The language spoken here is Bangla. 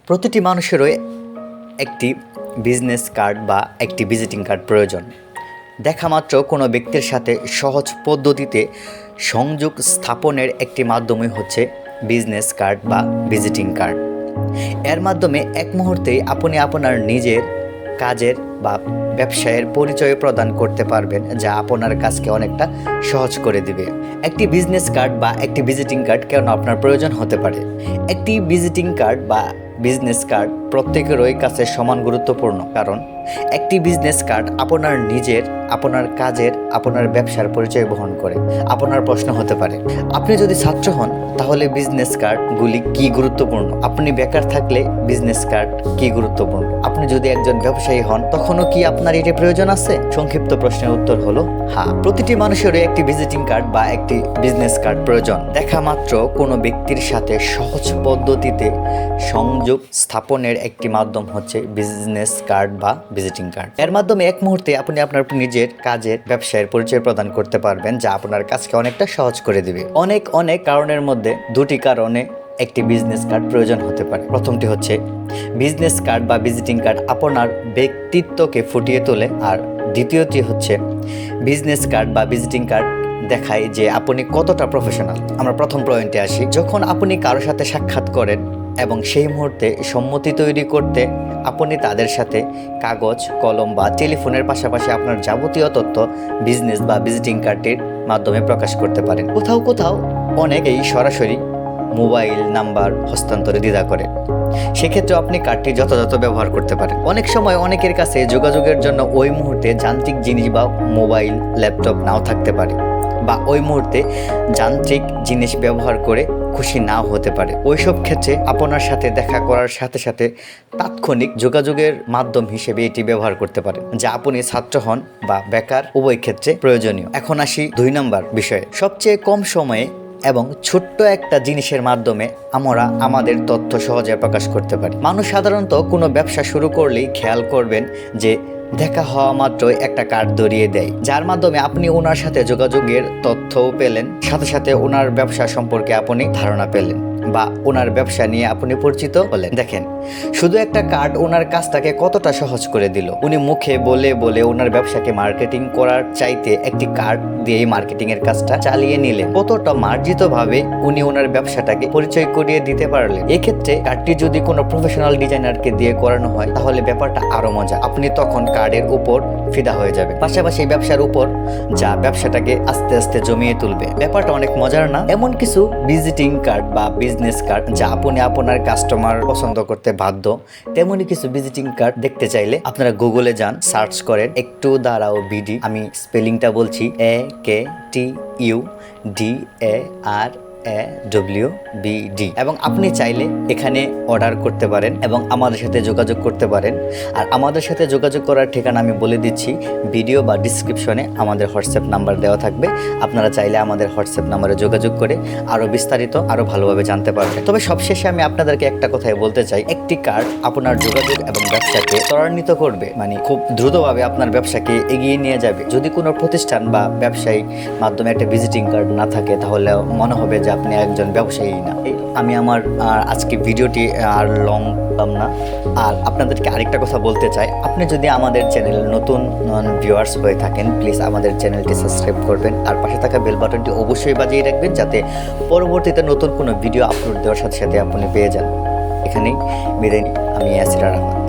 প্রতিটি মানুষেরই একটি বিজনেস কার্ড বা একটি ভিজিটিং কার্ড প্রয়োজন। দেখামাত্র কোনো ব্যক্তির সাথে সহজ পদ্ধতিতে সংযোগ স্থাপনের একটি মাধ্যমই হচ্ছে বিজনেস কার্ড বা ভিজিটিং কার্ড। এর মাধ্যমে এক মুহূর্তেই আপনি আপনার নিজের কাজের বা ব্যবসায়ের পরিচয় প্রদান করতে পারবেন, যা আপনার কাজকে অনেকটা সহজ করে দিবে। একটি বিজনেস কার্ড বা একটি ভিজিটিং কার্ড কেন আপনার প্রয়োজন হতে পারে? একটি ভিজিটিং কার্ড বা বিজনেস কার্ড প্রত্যেকেরই কাছে সমান গুরুত্বপূর্ণ, কারণ একটি বিজনেস কার্ড আপনার নিজের, আপনার কাজের, আপনার ব্যবসার পরিচয় বহন করে। আপনার প্রশ্ন হতে পারে, আপনি যদি ছাত্র হন তাহলে বিজনেস কার্ডগুলি কি গুরুত্বপূর্ণ? আপনি বেকার থাকলে বিজনেস কার্ড কি গুরুত্বপূর্ণ? আপনি যদি একজন ব্যবসায়ী হন তখনও কি আপনার এটি প্রয়োজন আছে? সংক্ষিপ্ত প্রশ্নের উত্তর হলো হ্যাঁ। প্রতিটি মানুষেরই একটি ভিজিটিং কার্ড বা একটি বিজনেস কার্ড প্রয়োজন। দেখা মাত্র কোনো ব্যক্তির সাথে সহজ পদ্ধতিতে সংযোগ স্থাপনের একটি মাধ্যম হচ্ছে বিজনেস কার্ড বা ভিজিটিং কার্ড। এর মাধ্যমে এক মুহূর্তে আপনি আপনার নিজের কাজের, ব্যবসায়ের পরিচয় প্রদান করতে পারবেন, যা আপনার কাজকে অনেকটা সহজ করে দিবে। অনেক কারণের মধ্যে দুটি কারণে একটি বিজনেস কার্ড প্রয়োজন হতে পারে। প্রথমটি হচ্ছে বিজনেস কার্ড বা ভিজিটিং কার্ড আপনার ব্যক্তিত্বকে ফুটিয়ে তোলে, আর দ্বিতীয়টি হচ্ছে বিজনেস কার্ড বা ভিজিটিং কার্ড দেখায় যে আপনি কতটা প্রফেশনাল। আমরা প্রথম পয়েন্টে আসি। যখন আপনি কারোর সাথে সাক্ষাৎ করেন এবং সেই মুহূর্তে সম্মতি তৈরি করতে আপনি তাদের সাথে কাগজ, কলম বা টেলিফোনের পাশাপাশি আপনার যাবতীয় তথ্য বিজনেস বা ভিজিটিং কার্ডের মাধ্যমে প্রকাশ করতে পারেন। কোথাও অনেকেই সরাসরি মোবাইল নাম্বার হস্তান্তরে দ্বিধা করে। সেক্ষেত্রে আপনি কার্ডটি যথাযথ ব্যবহার করতে পারেন। অনেক সময় অনেকের কাছে যোগাযোগের জন্য ওই মুহূর্তে যান্ত্রিক জিনিস বা মোবাইল, ল্যাপটপ নাও থাকতে পারে, বা ওই মুহূর্তে যান্ত্রিক জিনিস ব্যবহার করে খুশি নাও হতে পারে। ওইসব ক্ষেত্রে আপনার সাথে দেখা করার সাথে সাথে তাৎক্ষণিক যোগাযোগের মাধ্যম হিসেবে এটি ব্যবহার করতে পারেন, যা আপনি ছাত্র হন বা বেকার, উভয় ক্ষেত্রে প্রয়োজনীয়। এখন আসি 2 নম্বর বিষয়ে। সবচেয়ে কম সময়ে এবং ছোট্ট একটা জিনিসের মাধ্যমে আমরা আমাদের তথ্য সহজে প্রকাশ করতে পারি। মানুষ সাধারণত কোনো ব্যবসা শুরু করলেই খেয়াল করবেন যে দেখা হওয়া মাত্রই একটা কার্ড ধরিয়ে দেয়, যার মাধ্যমে আপনি ওনার সাথে যোগাযোগের তথ্যও পেলেন, সাথে সাথে ওনার ব্যবসা সম্পর্কে আপনি ধারণা পেলেন বা ওনার ব্যবসা নিয়ে আপনি পরিচিত হলেন। দেখেন, শুধু একটা কার্ড ওনার কাজটাকে কতটা সহজ করে দিল। উনি মুখে বলে ওনার ব্যবসাকে মার্কেটিং করার চাইতে একটি কার্ড দিয়েই মার্কেটিং এর কাজটা চালিয়ে নিলেন। কতটা মার্জিত ভাবে উনি ওনার ব্যবসাটাকে পরিচয় করিয়ে দিতে পারলেন। এক্ষেত্রে কার্ডটি যদি কোনো প্রফেশনাল ডিজাইনারকে দিয়ে করানো হয় তাহলে ব্যাপারটা আরো মজা। আপনি তখন কার্ডের উপর ফিদা হয়ে যাবে, পাশাপাশি ব্যবসার উপর, যা ব্যবসাটাকে আস্তে আস্তে জমিয়ে তুলবে। ব্যাপারটা অনেক মজার না? এমন কিছু ভিজিটিং কার্ড বা বিজনেস কার্ড যা আপনি আপনার কাস্টমার পছন্দ করতে বাধ্য, তেমনি কিছু ভিজিটিং কার্ড দেখতে চাইলে আপনারা গুগলে যান, সার্চ করেন Aktudarawbd। আমি স্পেলিংটা বলছি Aktudarawbd, এবং আপনি চাইলে এখানে অর্ডার করতে পারেন এবং আমাদের সাথে যোগাযোগ করতে পারেন। আর আমাদের সাথে যোগাযোগ করার ঠিকানা আমি বলে দিচ্ছি, ভিডিও বা ডিসক্রিপশনে আমাদের হোয়াটসঅ্যাপ নাম্বার দেওয়া থাকবে। আপনারা চাইলে আমাদের হোয়াটসঅ্যাপ নাম্বারে যোগাযোগ করে আরও বিস্তারিত, আরও ভালোভাবে জানতে পারবেন। তবে সবশেষে আমি আপনাদেরকে একটা কথাই বলতে চাই, একটি কার্ড আপনার যোগাযোগ এবং ব্যবসাকে ত্বরান্বিত করবে, মানে খুব দ্রুতভাবে আপনার ব্যবসাকে এগিয়ে নিয়ে যাবে। যদি কোনো প্রতিষ্ঠান বা ব্যবসায়ী মাধ্যমে একটা ভিজিটিং কার্ড না থাকে তাহলে মনে হবে যে আপনি একজন ব্যবসায়ী না। আমি আমার আজকে ভিডিওটি আর লং করলাম না। আর আপনাদেরকে আরেকটা কথা বলতে চাই, আপনি যদি আমাদের চ্যানেল নতুন ভিউয়ার্স হয়ে থাকেন, প্লিজ আমাদের চ্যানেলটি সাবস্ক্রাইব করবেন আর পাশে থাকা বেল বাটনটি অবশ্যই বাজিয়ে রাখবেন, যাতে পরবর্তীতে নতুন কোনো ভিডিও আপলোড দেওয়ার সাথে সাথে আপনি পেয়ে যান। এখানেই বিদায়। আমি ইয়াসির রহমান।